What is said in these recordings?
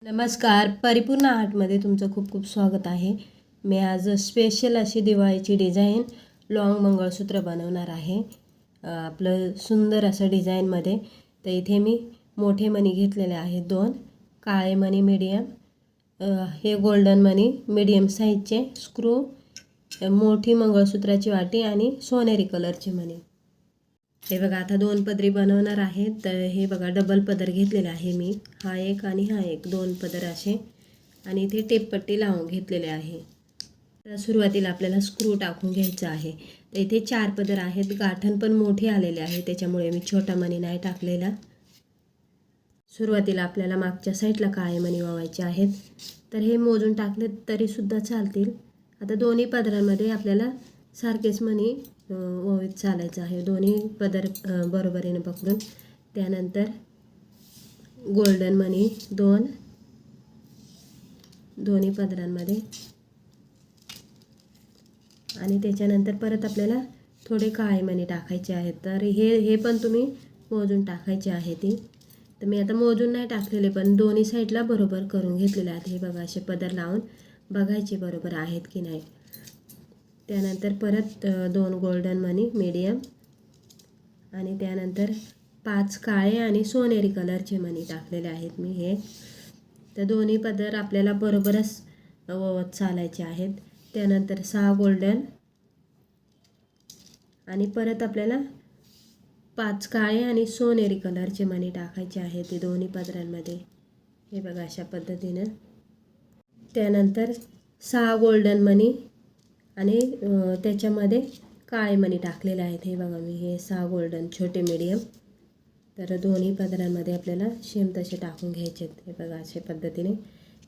नमस्कार, परिपूर्ण आर्टमध्ये तुमचं खूप खूप स्वागत आहे. मी आज स्पेशल अशी दिवाळीची डिझाईन लॉंग मंगळसूत्र बनवणार आहे. आपलं सुंदर असं डिझाईनमध्ये. तर इथे मी मोठे मणी घेतलेले आहेत 2, काळे मणी मीडियम, हे गोल्डन मणी मीडियम साईजचे, स्क्रू, मोठी मंगळसूत्राची वाटी आणि सोनेरी कलरचे मणी. हे बघा, आता 2 पदरी बनवणार आहे. तर हे बघा, डबल पदर घेतलेला आहे मी, हा एक आणि हा एक, 2 पदर असे, आणि इथे टेपपट्टी लावून घेतलेले आहे. तर सुरुवातीला आपल्याला स्क्रू टाकून घ्यायचा आहे. तर इथे 4 पदर आहेत. गाठण पण मोठे आलेले आहे, त्याच्यामुळे मी छोटा मणी नाही टाकलेला. सुरुवातीला आपल्याला मागच्या साईडला काळे मणी वावायचे आहेत. तर हे मोजून टाकले तरीसुद्धा चालतील. आता दोन्ही पदरांमध्ये आपल्याला सारखेच मणी ओवीत चालायचं आहे, दोन्ही पदर बरोबरीने पकडून. त्यानंतर गोल्डन मणी 2 दोन्ही पदरांमध्ये, आणि त्याच्यानंतर परत आपल्याला थोडे काळे मणी टाकायचे आहेत. तर हे पण तुम्ही मोजून टाकायचे आहे ती. तर मी आता मोजून नाही टाकलेले, पण दोन्ही साईडला बरोबर करून घेतलेले आहेत. हे बघा, असे पदर लावून बघायचे बरोबर आहेत की नाही. त्यानंतर परत 2 गोल्डन मणी मीडियम, आणि त्यानंतर 5 काळे आणि सोनेरी कलरचे मणी टाकलेले आहेत मी हे. तर दोन्ही पदर आपल्याला बरोबरच ववत चालायचे आहेत. त्यानंतर 6 गोल्डन, आणि परत आपल्याला 5 काळे आणि सोनेरी कलरचे मणी टाकायचे आहेत ते दोन्ही पदरांमध्ये. हे बघा, अशा पद्धतीनं. त्यानंतर 6 गोल्डन मणी आणि त्याच्यामध्ये काळे मणी टाकलेले आहेत. हे बघा, मी हे 6 गोल्डन छोटे मीडियम. तर दोन्ही पदरांमध्ये आपल्याला सेम तसे टाकून घ्यायचे आहेत. हे बघा, अशा पद्धतीने.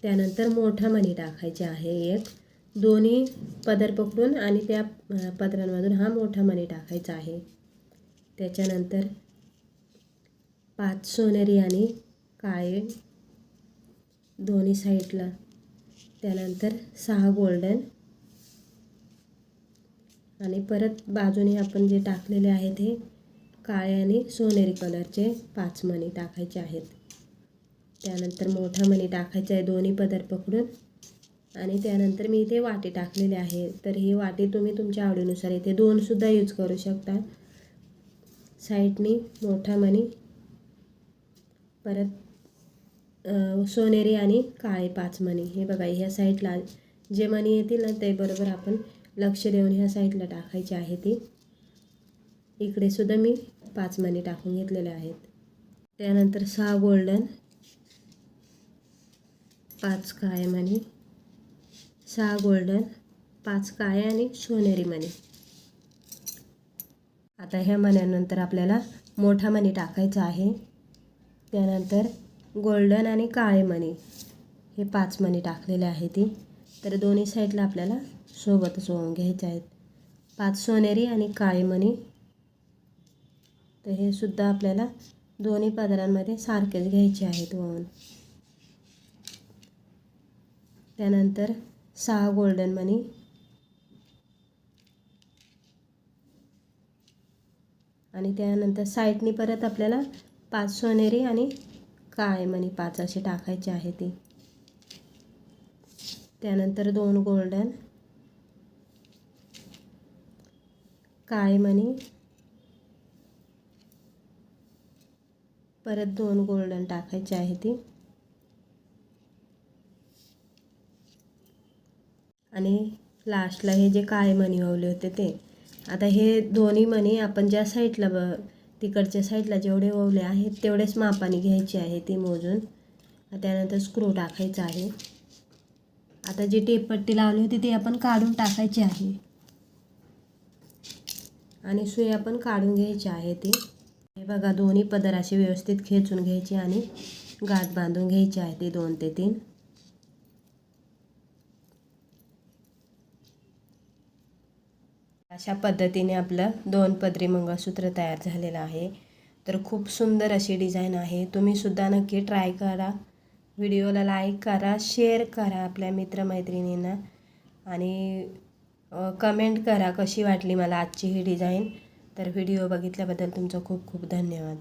त्यानंतर मोठा मणी टाकायचे आहे एक, दोन्ही पदर पकडून, आणि त्या पदरांमधून हा मोठा मणी टाकायचा आहे. त्याच्यानंतर 5 सोनेरी आणि काळे दोन्ही साईडला. त्यानंतर 6 गोल्डन, आणि परत बाजूने आपण जे टाकलेले आहेत हे काळे आणि सोनेरी कलरचे 5 मणी टाकायचे आहेत. त्यानंतर मोठा मणी टाकायचा आहे दोन्ही पदर पकडून, आणि त्यानंतर मी इथे वाटी टाकलेली आहे. तर ही वाटी तुम्ही तुमच्या आवडीनुसार इथे 2सुद्धा यूज करू शकता. साईडनी मोठा मणी, परत सोनेरी आणि काळे 5 मणी. हे बघा, ह्या साईडला जे मणी येतील ना ते बरोबर आपण लक्ष देऊन ह्या साईडला टाकायची आहे ती. इकडे सुद्धा मी 5 मणी टाकून घेतलेले आहेत. त्यानंतर 6 गोल्डन, 5 काळे मणी, 6 गोल्डन, 5 काळे आणि सोनेरी मणी. आता ह्या मण्यांनंतर आपल्याला मोठा मणी टाकायचा आहे. त्यानंतर गोल्डन आणि काळे मणी हे 5 मणी टाकलेले आहे ती. तर दोन्ही साईडला आपल्याला सोबतच ओवून घ्यायचे आहेत. 5 सोनेरी आणि काळे मणी. तर हे सुद्धा आपल्याला दोन्ही पदरांमध्ये सारखेच घ्यायचे आहेत ओवून. त्यानंतर 6 गोल्डन मणी, आणि त्यानंतर साईडनी परत आपल्याला 5 सोनेरी आणि काळे मणी 5 असे टाकायचे आहे ती. त्यानंतर 2 गोल्डन, काळे मणी, परत 2 गोल्डन टाकायचे आहे ती, आणि लास्टला हे जे काळे मणी वावले होते ते. आता हे दोन्ही मणी आपण ज्या साईडला तिकडच्या साईडला जेवढे ओवले आहेत तेवढेच मापाने घ्यायचे आहे ती मोजून. त्यानंतर स्क्रू टाकायचा आहे. आता जी टेपपट्टी लावली होती ती आपण काढून टाकायची आहे, आणि सुई आपण काढून घ्यायची आहे ती. हे बघा, दोन्ही पदर असे व्यवस्थित खेचून घ्यायचे आणि गाठ बांधून घ्यायची आहे ती 2 ते 3. अशा पद्धतीने आपलं 2 पदरी मंगळसूत्र तयार झालेलं आहे. तर खूप सुंदर अशी डिझाईन आहे. तुम्हीसुद्धा नक्की ट्राय करा. व्हिडिओला लाईक करा, शेअर करा आपल्या मित्रमैत्रिणींना, आणि कमेंट करा कशी वाटली मला आजची ही डिझाईन. तर व्हिडिओ बघितल्याबद्दल तुमचं खूप खूप धन्यवाद.